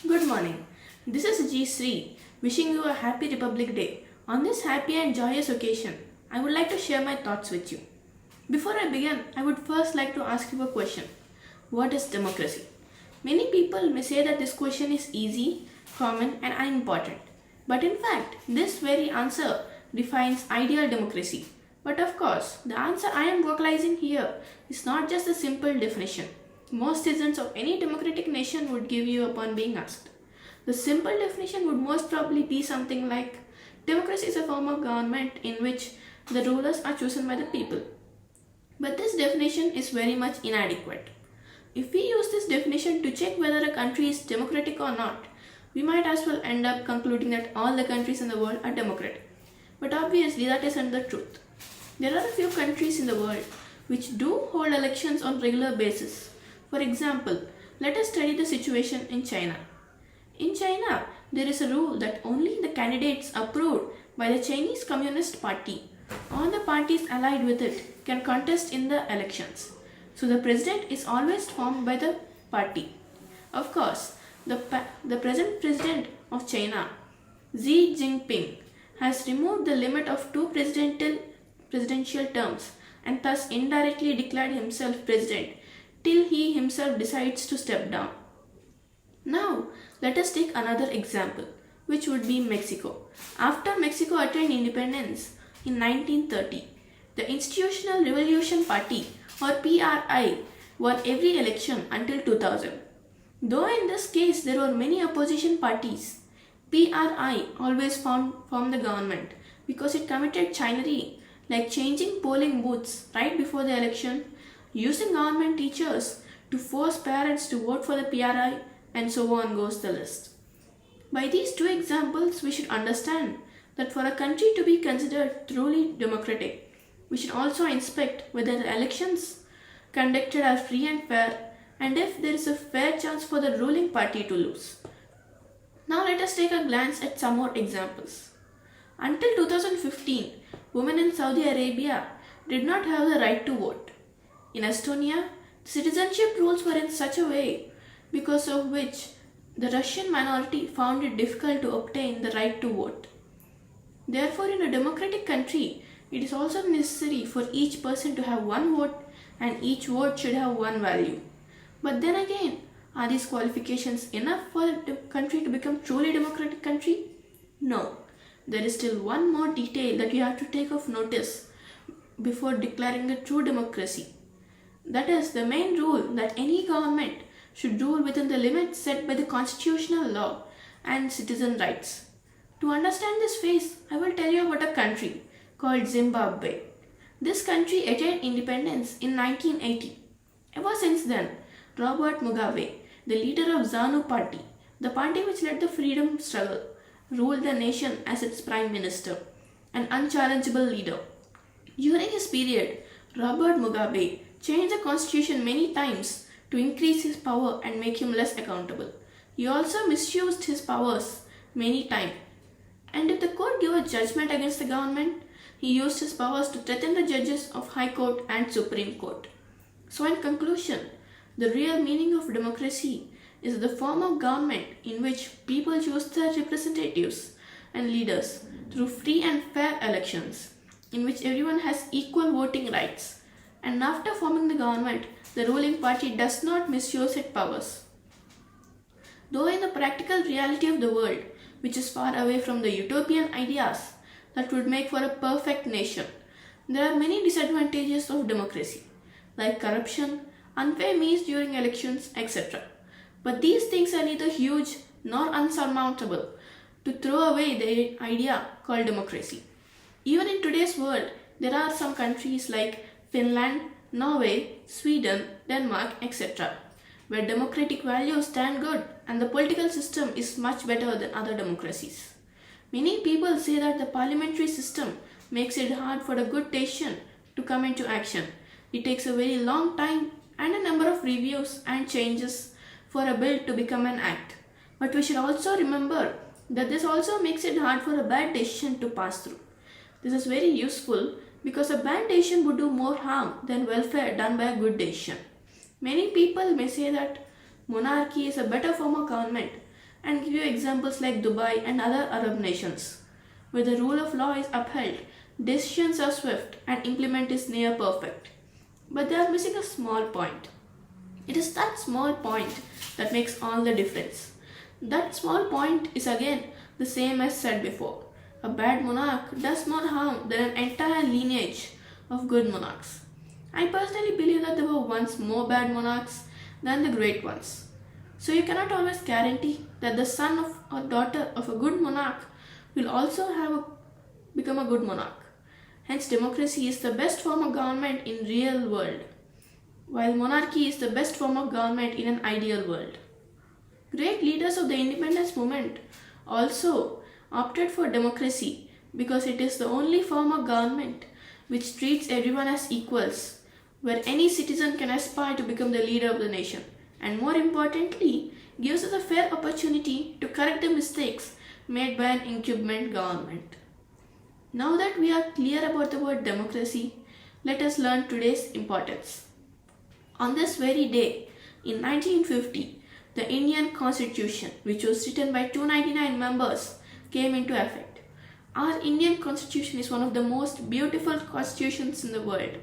Good morning. This is G. Sri, wishing you a happy Republic Day. On this happy and joyous occasion, I would like to share my thoughts with you. Before I begin, I would first like to ask you a question. What is democracy? Many people may say that this question is easy, common, and unimportant. But in fact, this very answer defines ideal democracy. But of course, the answer I am vocalizing here is not just a simple definition most citizens of any democratic nation would give you upon being asked. The simple definition would most probably be something like democracy is a form of government in which the rulers are chosen by the people. But this definition is very much inadequate. If we use this definition to check whether a country is democratic or not, we might as well end up concluding that all the countries in the world are democratic. But obviously, that isn't the truth. There are a few countries in the world which do hold elections on regular basis. For example, let us study the situation in China. In China, there is a rule that only the candidates approved by the Chinese Communist Party or the parties allied with it can contest in the elections. So the president is always formed by the party. Of course, the present president of China, Xi Jinping, has removed the limit of two presidential terms and thus indirectly declared himself president till he himself decides to step down. Now, let us take another example, which would be Mexico. After Mexico attained independence in 1930, the Institutional Revolution Party or PRI won every election until 2000. Though in this case there were many opposition parties, PRI always formed the government because it committed chicanery like changing polling booths right before the election, using government teachers to force parents to vote for the PRI, and so on goes the list. By these two examples, we should understand that for a country to be considered truly democratic, we should also inspect whether the elections conducted are free and fair, and if there is a fair chance for the ruling party to lose. Now let us take a glance at some more examples. Until 2015, women in Saudi Arabia did not have the right to vote. In Estonia, citizenship rules were in such a way because of which the Russian minority found it difficult to obtain the right to vote. Therefore, in a democratic country, it is also necessary for each person to have one vote and each vote should have one value. But then again, are these qualifications enough for the country to become truly democratic country? No. There is still one more detail that you have to take of notice before declaring a true democracy. That is the main rule that any government should rule within the limits set by the constitutional law and citizen rights. To understand this phase, I will tell you about a country called Zimbabwe. This country attained independence in 1980. Ever since then, Robert Mugabe, the leader of ZANU party, the party which led the freedom struggle, ruled the nation as its prime minister, an unchallengeable leader. During his period, Robert Mugabe changed the constitution many times to increase his power and make him less accountable. He also misused his powers many times. And if the court gave a judgment against the government, he used his powers to threaten the judges of High Court and Supreme Court. So in conclusion, the real meaning of democracy is the form of government in which people choose their representatives and leaders through free and fair elections, in which everyone has equal voting rights. And after forming the government, the ruling party does not misuse its powers. Though in the practical reality of the world, which is far away from the utopian ideas that would make for a perfect nation, there are many disadvantages of democracy, like corruption, unfair means during elections, etc. But these things are neither huge nor unsurmountable to throw away the idea called democracy. Even in today's world, there are some countries like Finland, Norway, Sweden, Denmark, etc., where democratic values stand good and the political system is much better than other democracies. Many people say that the parliamentary system makes it hard for a good decision to come into action. It takes a very long time and a number of reviews and changes for a bill to become an act. But we should also remember that this also makes it hard for a bad decision to pass through. This is very useful because a bad decision would do more harm than welfare done by a good decision. Many people may say that monarchy is a better form of government and give you examples like Dubai and other Arab nations, where the rule of law is upheld, decisions are swift, and implement is near perfect. But they are missing a small point. It is that small point that makes all the difference. That small point is again the same as said before. A bad monarch does more harm than an entire lineage of good monarchs. I personally believe that there were once more bad monarchs than the great ones. So you cannot always guarantee that the son of or daughter of a good monarch will also become a good monarch. Hence, democracy is the best form of government in real world, while monarchy is the best form of government in an ideal world. Great leaders of the independence movement also opted for democracy because it is the only form of government which treats everyone as equals, where any citizen can aspire to become the leader of the nation, and more importantly, gives us a fair opportunity to correct the mistakes made by an incumbent government. Now that we are clear about the word democracy, let us learn today's importance. On this very day, in 1950, the Indian Constitution, which was written by 299 members, came into effect. Our Indian Constitution is one of the most beautiful constitutions in the world,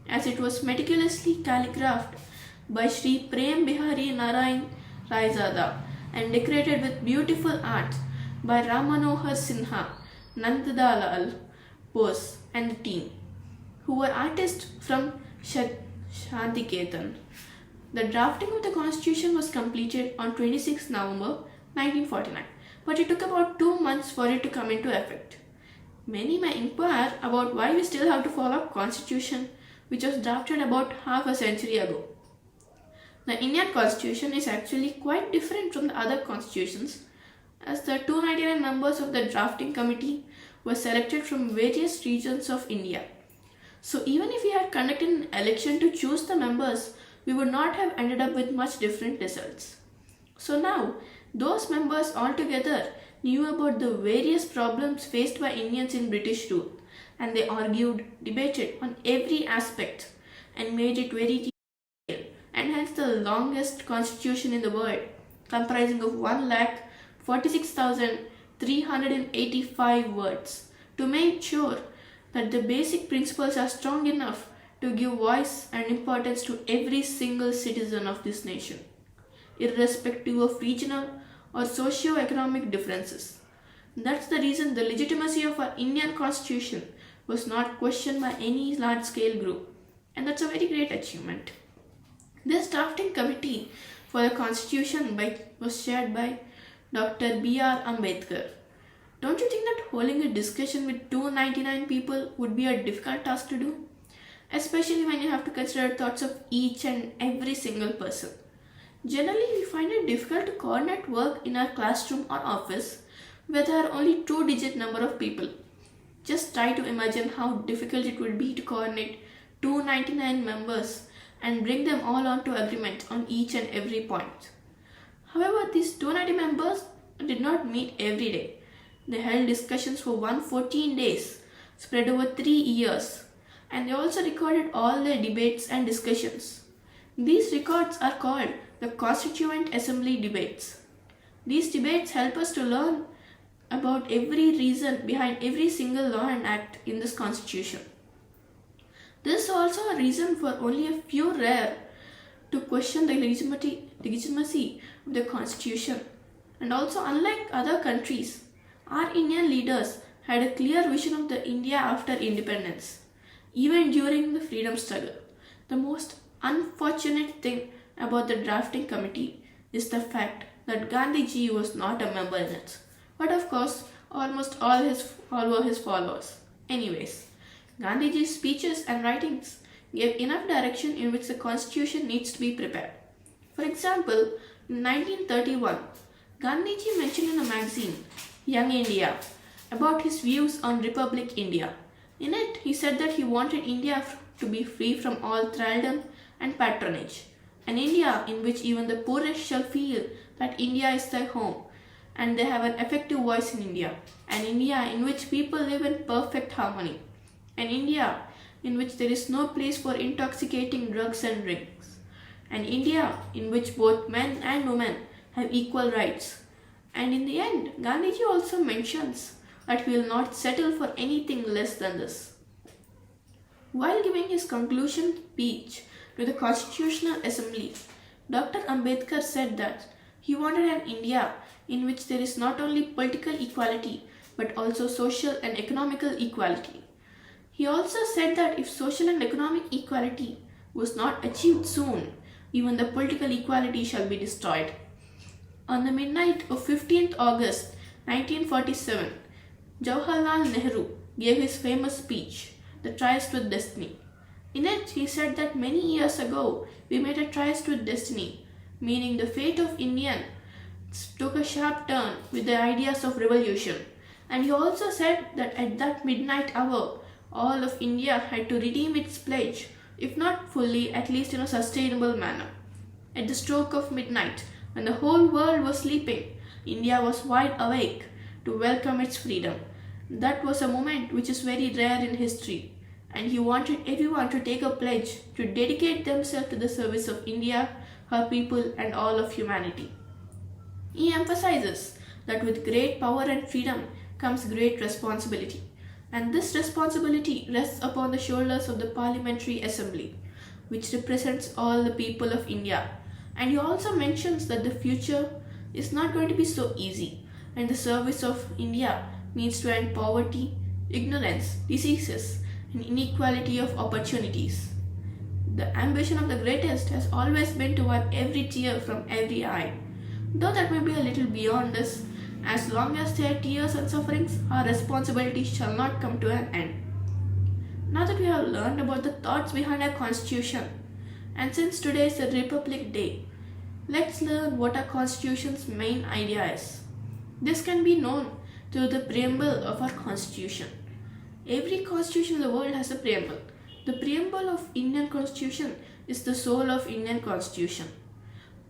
as it was meticulously calligraphed by Sri Prem Bihari Narayan Raizada and decorated with beautiful art by Ram Manohar Sinha, Nandalal Bose and the team, who were artists from Shantiketan. The drafting of the constitution was completed on 26 November 1949, but it took about 2 months for it to come into effect. Many may inquire about why we still have to follow a constitution which was drafted about half a century ago. The Indian constitution is actually quite different from the other constitutions, as the 299 members of the drafting committee were selected from various regions of India. So even if we had conducted an election to choose the members, we would not have ended up with much different results. So now, those members altogether knew about the various problems faced by Indians in British rule, and they argued, debated on every aspect and made it very detailed, and hence the longest constitution in the world, comprising of 1,46,385 words, to make sure that the basic principles are strong enough to give voice and importance to every single citizen of this nation, irrespective of regional or socio-economic differences. That's the reason the legitimacy of our Indian constitution was not questioned by any large-scale group, and that's a very great achievement. This drafting committee for the constitution was chaired by Dr. B.R. Ambedkar. Don't you think that holding a discussion with 299 people would be a difficult task to do? Especially when you have to consider thoughts of each and every single person. Generally, we find it difficult to coordinate work in our classroom or office where there are only 2-digit number of people. Just try to imagine how difficult it would be to coordinate 299 members and bring them all onto agreement on each and every point. However, these 290 members did not meet every day. They held discussions for 114 days, spread over 3 years, and they also recorded all their debates and discussions. These records are called the Constituent Assembly debates. These debates help us to learn about every reason behind every single law and act in this constitution. This is also a reason for only a few rare to question the legitimacy of the constitution. And also, unlike other countries, our Indian leaders had a clear vision of the India after independence, even during the freedom struggle. The most unfortunate thing about the drafting committee is the fact that Gandhiji was not a member in it. But of course, almost all were his followers. Anyways, Gandhiji's speeches and writings gave enough direction in which the constitution needs to be prepared. For example, in 1931, Gandhiji mentioned in a magazine, Young India, about his views on Republic India. In it, he said that he wanted India to be free from all thraldom and patronage, an India in which even the poorest shall feel that India is their home and they have an effective voice in India, an India in which people live in perfect harmony, an India in which there is no place for intoxicating drugs and drinks, an India in which both men and women have equal rights, And in the end, Gandhiji also mentions that we will not settle for anything less than this. While giving his conclusion speech to the Constitutional Assembly, Dr. Ambedkar said that he wanted an India in which there is not only political equality but also social and economical equality. He also said that if social and economic equality was not achieved soon, even the political equality shall be destroyed. On the midnight of 15th August 1947, Jawaharlal Nehru gave his famous speech, The Tryst with Destiny. In it, he said that many years ago we made a tryst with destiny, meaning the fate of India took a sharp turn with the ideas of revolution. And he also said that at that midnight hour, all of India had to redeem its pledge, if not fully, at least in a sustainable manner. At the stroke of midnight, when the whole world was sleeping, India was wide awake to welcome its freedom. That was a moment which is very rare in history, and he wanted everyone to take a pledge to dedicate themselves to the service of India, her people, and all of humanity. He emphasizes that with great power and freedom comes great responsibility, and this responsibility rests upon the shoulders of the Parliamentary Assembly, which represents all the people of India. And he also mentions that the future is not going to be so easy, and the service of India needs to end poverty, ignorance, diseases, and inequality of opportunities. The ambition of the greatest has always been to wipe every tear from every eye. Though that may be a little beyond us, as long as there are tears and sufferings, our responsibility shall not come to an end. Now that we have learned about the thoughts behind our Constitution, and since today is a Republic Day, let's learn what our Constitution's main idea is. This can be known through the preamble of our Constitution. Every constitution in the world has a preamble. The preamble of Indian Constitution is the soul of Indian Constitution.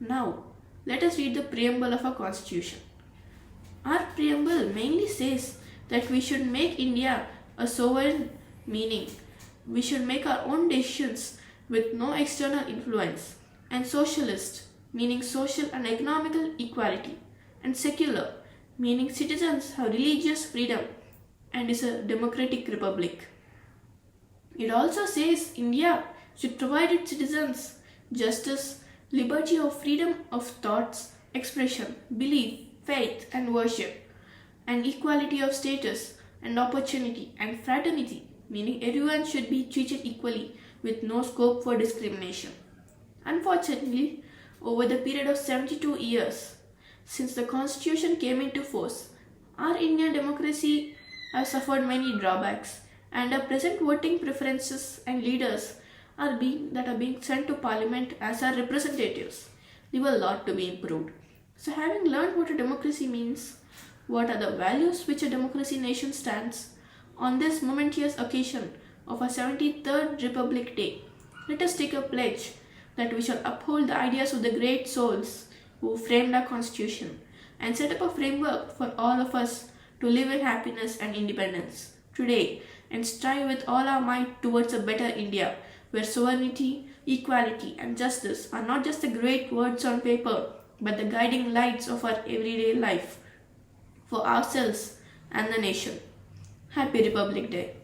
Now, let us read the preamble of our Constitution. Our preamble mainly says that we should make India a sovereign, meaning we should make our own decisions with no external influence, and socialist, meaning social and economical equality, and secular, meaning citizens have religious freedom and is a democratic republic. It also says India should provide its citizens justice, liberty of freedom of thoughts, expression, belief, faith and worship, and equality of status and opportunity, and fraternity, meaning everyone should be treated equally with no scope for discrimination. Unfortunately, over the period of 72 years since the Constitution came into force, our Indian democracy has suffered many drawbacks, and our present voting preferences and leaders are being sent to Parliament as our representatives leave a lot to be improved. So, having learned what a democracy means, what are the values which a democracy nation stands, on this momentous occasion of our 73rd Republic Day, let us take a pledge that we shall uphold the ideas of the great souls who framed our Constitution and set up a framework for all of us to live in happiness and independence today, and strive with all our might towards a better India where sovereignty, equality, and justice are not just the great words on paper but the guiding lights of our everyday life for ourselves and the nation. Happy Republic Day.